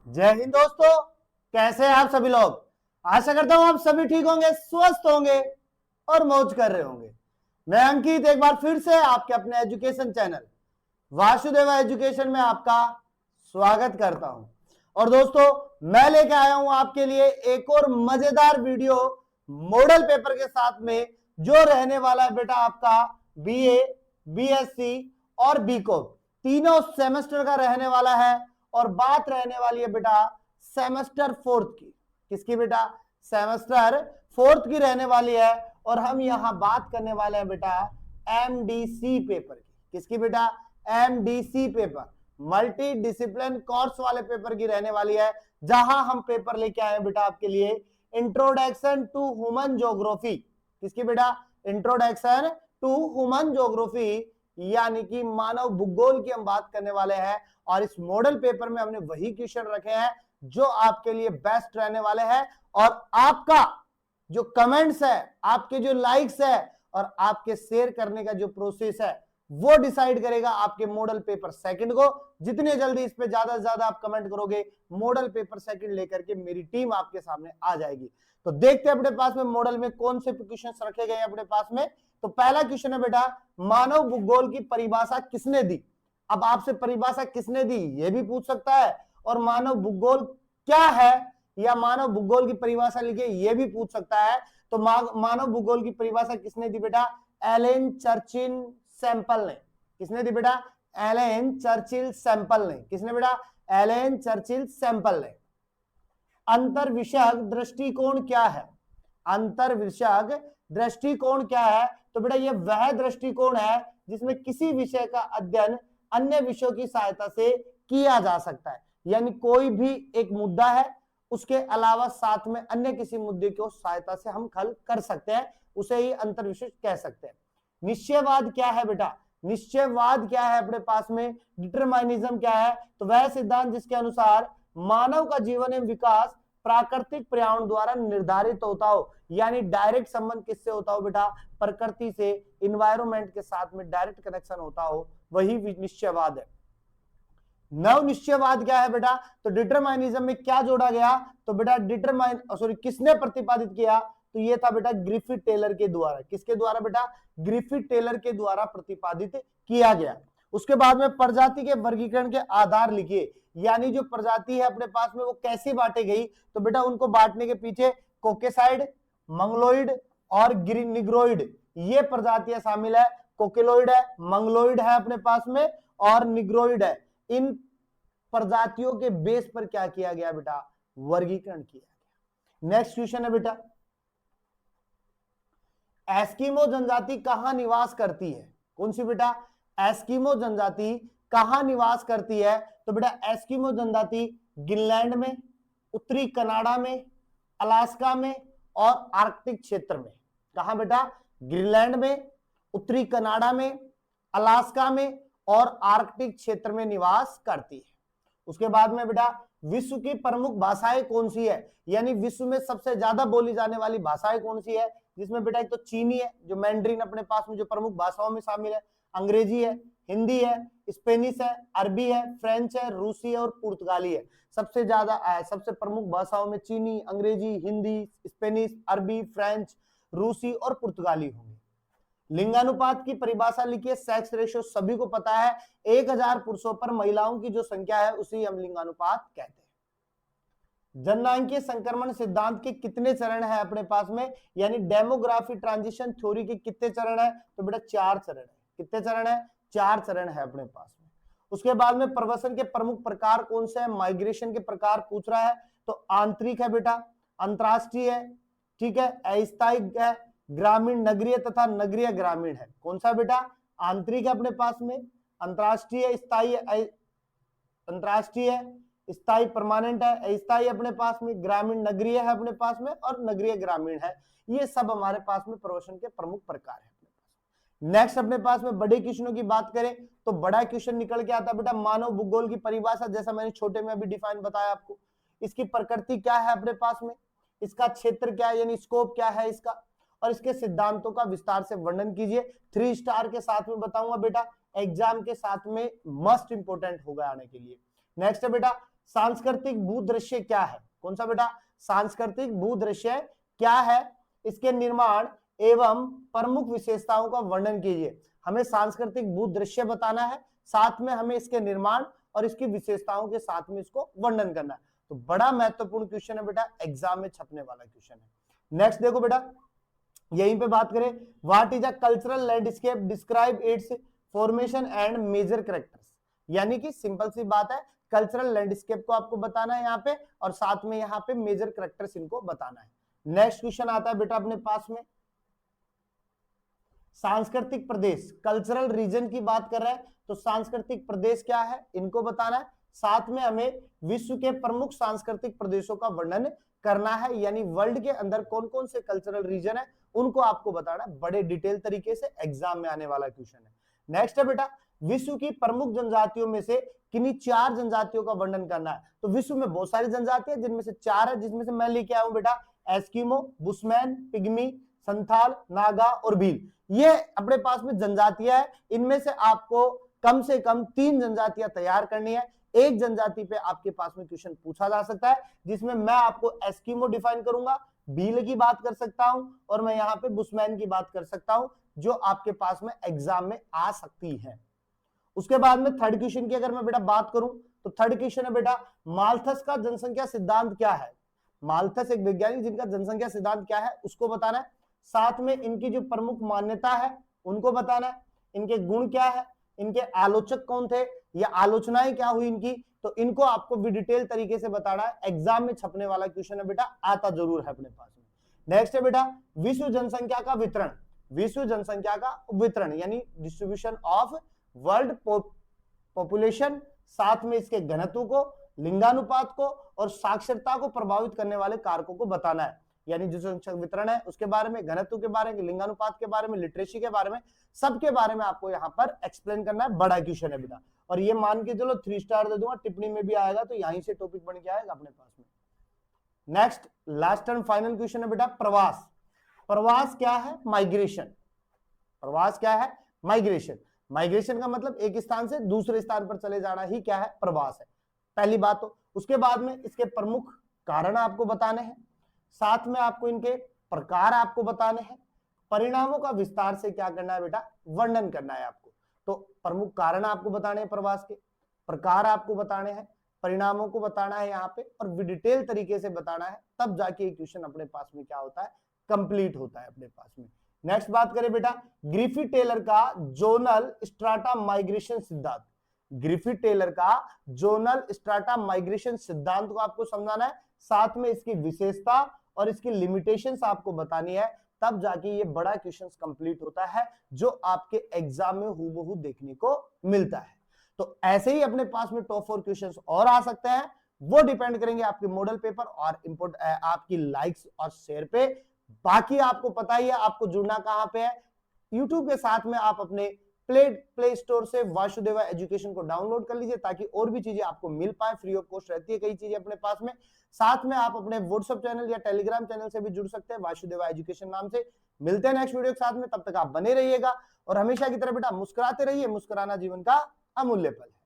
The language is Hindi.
जय हिंद दोस्तों, कैसे हैं आप सभी लोग। आशा करता हूं आप सभी ठीक होंगे, स्वस्थ होंगे और मौज कर रहे होंगे। मैं अंकित एक बार फिर से आपके अपने एजुकेशन चैनल वासुदेवा एजुकेशन में आपका स्वागत करता हूं। और दोस्तों, मैं लेके आया हूं आपके लिए एक और मजेदार वीडियो मॉडल पेपर के साथ में, जो रहने वाला है बेटा आपका बीए, बीएससी और बीकॉम तीनों सेमेस्टर का रहने वाला है। और बात रहने वाली है बेटा सेमेस्टर फोर्थ की। किसकी बेटा? सेमेस्टर फोर्थ की रहने वाली है। और हम यहां बात करने वाले हैं बेटा एमडीसी पेपर की। किसकी बेटा? MDC paper, multi discipline course वाले पेपर की रहने वाली है, जहां हम पेपर लेके आए बेटा आपके लिए इंट्रोडक्शन टू ह्यूमन ज्योग्राफी। किसकी बेटा? इंट्रोडक्शन टू ह्यूमन ज्योग्राफी, यानी कि मानव भूगोल की हम बात करने वाले हैं। और इस मॉडल पेपर में हमने वही क्वेश्चन रखे हैं जो आपके लिए बेस्ट रहने वाले हैं। और आपका जो कमेंट्स है, आपके जो लाइक्स है और आपके शेयर करने का जो प्रोसेस है, वो डिसाइड करेगा आपके मॉडल पेपर सेकंड को। जितने जल्दी इस पे ज्यादा से ज्यादा आप कमेंट करोगे, मॉडल पेपर सेकंड लेकर के मेरी टीम आपके सामने आ जाएगी। तो देखते हैं अपने पास में मॉडल में कौन से क्वेश्चन रखे गए हैं अपने पास में। तो पहला क्वेश्चन है बेटा, मानव भूगोल की परिभाषा किसने दी? अब आपसे परिभाषा किसने दी ये भी पूछ सकता है, और मानव भूगोल क्या है या मानव भूगोल की परिभाषा लिखे ये भी पूछ सकता है। तो मानव भूगोल की परिभाषा किसने दी बेटा? एलन चर्चिल सैंपल ने। किसने दी बेटा? एलन चर्चिल सैंपल ने। किसने बेटा? एलन चर्चिल सैंपल ने। अंतर विषयक दृष्टिकोण क्या है? अंतर विषयक दृष्टिकोण क्या है? तो बेटा ये वह दृष्टिकोण है जिसमें किसी विषय का अध्ययन अन्य विषयों की सहायता से किया जा सकता है। यानी कोई भी एक मुद्दा है, उसके अलावा साथ में अन्य किसी मुद्दे की सहायता से हम हल कर सकते हैं, उसे ही अंतर विषय कह सकते हैं। निश्चयवाद क्या है बेटा? निश्चयवाद क्या है अपने पास में? डिटरमाइनिज्म क्या है? तो वह सिद्धांत जिसके अनुसार मानव का जीवन एवं विकास प्राकृतिक पर्यावरण द्वारा निर्धारित होता हो। यानी डायरेक्ट संबंध किससे होता हो बेटा? प्रकृति से, इन्वायरमेंट के साथ में डायरेक्ट कनेक्शन होता हो, वही निश्चयवाद है। नव निश्चयवाद क्या है बेटा? तो डिटरमाइनिज्म में क्या जोड़ा गया? तो बेटा किसने प्रतिपादित किया? तो ये था बेटा ग्रिफिथ टेलर के द्वारा। किसके द्वारा बेटा? ग्रिफिथ टेलर के द्वारा प्रतिपादित किया गया। उसके बाद में प्रजाति के वर्गीकरण के आधार लिखिए। यानी जो प्रजाति है अपने पास में वो कैसे बांटी गई? तो बेटा उनको बांटने के पीछे कोकेसाइड, मंगलोइड और निग्रोइड, ये प्रजातियां शामिल है। कोकेलोइड है, मंगलोइड है अपने पास में, और निग्रोइड है। इन प्रजातियों के बेस पर क्या किया गया बेटा? वर्गीकरण किया गया। नेक्स्ट क्वेश्चन है बेटा, एस्किमो जनजाति कहां निवास करती है? कौन सी बेटा? एस्किमो जनजाति कहां निवास करती है? तो बेटा एस्किमो जनजाति ग्रीनलैंड में, उत्तरी कनाडा में, अलास्का में और आर्कटिक क्षेत्र में। कहां बेटा? ग्रीनलैंड में, उत्तरी कनाडा में, अलास्का में और आर्कटिक क्षेत्र में निवास करती है। उसके बाद में बेटा विश्व की प्रमुख भाषाएं कौन सी है? यानी विश्व में सबसे ज्यादा बोली जाने वाली भाषाएं कौन सी है? जिसमें बेटा एक तो चीनी है, जो मैंड्रीन अपने पास में जो प्रमुख भाषाओं में शामिल है, अंग्रेजी है, हिंदी है, स्पेनिश है, अरबी है, फ्रेंच है, रूसी है और पुर्तगाली है। सबसे ज्यादा सबसे प्रमुख भाषाओं में चीनी, अंग्रेजी, हिंदी, स्पेनिश, अरबी, फ्रेंच, रूसी और पुर्तगाली होंगे। लिंगानुपात की परिभाषा लिखिए। सेक्स रेशियो सभी को पता है, 1000 पुरुषों पर महिलाओं की जो संख्या है उसी हम लिंगानुपात कहते हैं। जननांगीय संक्रमण सिद्धांत के कितने चरण है अपने पास में? यानी डेमोग्राफी ट्रांजिशन थ्योरी के कितने चरण है? तो बेटा 4 चरण है। कितने चरण है? 4 चरण है अपने पास में। उसके बाद में प्रवसन के प्रमुख प्रकार कौन से हैं? माइग्रेशन के प्रकार पूछ रहा है, तो आंतरिक है बेटा, अंतरराष्ट्रीय है, ठीक है, अस्थायी है, ग्रामीण नगरीय तथा नगरीय ग्रामीण है। कौन सा बेटा? आंतरिक है अपने पास में, अंतरराष्ट्रीय, स्थायी, अंतरराष्ट्रीय है, स्थायी परमानेंट है, अस्थायी अपने पास में, ग्रामीण नगरीय है अपने पास में और नगरीय ग्रामीण है। ये सब हमारे पास में प्रवसन के प्रमुख प्रकार है। नेक्स्ट अपने पास में बड़े क्वेश्चनों की बात करें तो बड़ा क्वेश्चन निकल के आता है बेटा मानव भूगोल की परिभाषा, जैसा मैंने छोटे में अभी डिफाइन बताया आपको। इसकी प्रकृति क्या है अपने पास में, इसका क्षेत्र क्या है यानी स्कोप क्या है इसका, और इसके सिद्धांतों का विस्तार से वर्णन कीजिए। 3 स्टार के साथ में बताऊंगा बेटा, एग्जाम के साथ में मस्ट इंपोर्टेंट होगा आने के लिए। नेक्स्ट है बेटा सांस्कृतिक भूदृश्य क्या है? कौन सा बेटा? सांस्कृतिक भूदृश्य क्या है, इसके निर्माण एवं प्रमुख विशेषताओं का वर्णन कीजिए। हमें सांस्कृतिक भूदृश्य बताना है, साथ में हमें इसके निर्माण और इसकी विशेषताओं के साथ में इसको वर्णन करना है। तो बड़ा महत्वपूर्ण क्वेश्चन है बेटा, एग्जाम में छपने वाला क्वेश्चन है। नेक्स्ट देखो बेटा, यहीं पे बात करें, what is a cultural landscape, describe its formation and major characters. यानी कि सिंपल सी बात है, कल्चरल लैंडस्केप को आपको बताना है यहाँ पे, और साथ में यहाँ पे मेजर कैरेक्टर्स इनको बताना है। नेक्स्ट क्वेश्चन आता है बेटा अपने पास में, सांस्कृतिक प्रदेश, कल्चरल रीजन की बात कर रहा है, तो सांस्कृतिक प्रदेश क्या है इनको बताना है। साथ में हमें विश्व के प्रमुख सांस्कृतिक प्रदेशों का वर्णन करना है, यानी वर्ल्ड के अंदर कौन कौन से कल्चरल रीजन है उनको आपको बताना है, बड़े डिटेल तरीके से एग्जाम में आने वाला क्वेश्चन है। नेक्स्ट है बेटा, विश्व की प्रमुख जनजातियों में से किन्हीं 4 जनजातियों का वर्णन करना है। तो विश्व में बहुत सारी जनजातियां हैं, जिनमें से 4 है, जिसमें से मैं लेके आया हूं बेटा Eskimo, bushman, pygmy, Santhal, Naga और भील। ये अपने पास में जनजातियां है, इनमें से आपको कम से कम 3 जनजातियां तैयार करनी है। एक जनजाति पे आपके पास में क्वेश्चन पूछा जा सकता है, जिसमें मैं आपको एस्किमो डिफाइन करूंगा, भील की बात कर सकता हूं, और मैं यहाँ पे बुशमैन की बात कर सकता हूं, जो आपके पास में एग्जाम में आ सकती है। उसके बाद में थर्ड क्वेश्चन की अगर मैं बेटा बात करूं, तो थर्ड क्वेश्चन है बेटा, माल्थस का जनसंख्या सिद्धांत क्या है। माल्थस एक वैज्ञानिक जिनका जनसंख्या सिद्धांत क्या है उसको बताना है। साथ में इनकी जो प्रमुख मान्यता है उनको बताना है, इनके गुण क्या है, इनके आलोचक कौन थे, या आलोचनाएं क्या हुई इनकी, तो इनको आपको डिटेल तरीके से बताना है। एग्जाम में छपने वाला क्वेश्चन है बेटा, आता जरूर है अपने पास में। नेक्स्ट है बेटा, विश्व जनसंख्या का वितरण, विश्व जनसंख्या का वितरण यानी डिस्ट्रीब्यूशन ऑफ वर्ल्ड पॉपुलेशन, साथ में इसके घनत्व को, लिंगानुपात को और साक्षरता को प्रभावित करने वाले कारकों को बताना है। यानी जो जनसंख्या वितरण है उसके बारे में, घनत्व के बारे में, लिंगानुपात के बारे में, लिटरेसी के बारे में, सबके बारे में आपको यहाँ पर एक्सप्लेन करना है। बड़ा क्वेश्चन है बेटा, और ये मान के चलो 3 स्टार दे दूंगा, टिप्पणी में भी आएगा, तो यहीं से टॉपिक बन के आएगा अपने पास में। Next last and final question है बेटा, प्रवास। प्रवास क्या है? माइग्रेशन। प्रवास क्या है? माइग्रेशन। माइग्रेशन का मतलब एक स्थान से दूसरे स्थान पर चले जाना ही क्या है? प्रवास है। पहली बात तो, उसके बाद में इसके प्रमुख कारण आपको बताने हैं, साथ में आपको इनके प्रकार आपको बताने हैं, परिणामों का विस्तार से क्या करना है बेटा? वर्णन करना है आपको। तो प्रमुख कारण आपको बताने हैं प्रवास के, प्रकार आपको बताने हैं, परिणामों को बताना है यहाँ पे, और डिटेल तरीके से बताना है, तब जाके ये क्वेश्चन अपने पास में क्या होता है? कंप्लीट होता है अपने पास में। नेक्स्ट बात करें बेटा, ग्रिफिथ टेलर का जोनल स्ट्राटा माइग्रेशन सिद्धांत। ग्रिफिथ टेलर का जोनल स्ट्राटा माइग्रेशन सिद्धांत को आपको समझाना है, साथ में इसकी विशेषता और इसकी लिमिटेशंस आपको बतानी है, तब जाके ये बड़ा क्वेश्चन कंप्लीट होता है, जो आपके एग्जाम में हूबहू देखने को मिलता है। तो ऐसे ही अपने पास में टॉप 4 क्वेश्चंस और आ सकते हैं, वो डिपेंड करेंगे आपके मॉडल पेपर और इंपोर्ट आपकी लाइक्स और शेयर पे। बाकी आपको पता ही है आपको जुड़ना कहां पे है, यूट्यूब के साथ में आप अपने प्ले स्टोर से वासुदेवा एजुकेशन को डाउनलोड कर लीजिए, ताकि और भी चीजें आपको मिल पाए, फ्री ऑफ कॉस्ट रहती है कई चीजें अपने पास में। साथ में आप अपने व्हाट्सएप चैनल या टेलीग्राम चैनल से भी जुड़ सकते हैं, वासुदेवा एजुकेशन नाम से। मिलते हैं नेक्स्ट वीडियो के साथ में, तब तक आप बने रहिएगा और हमेशा की तरह बेटा मुस्कुराते रहिए, मुस्कुराना जीवन का अमूल्य पल है।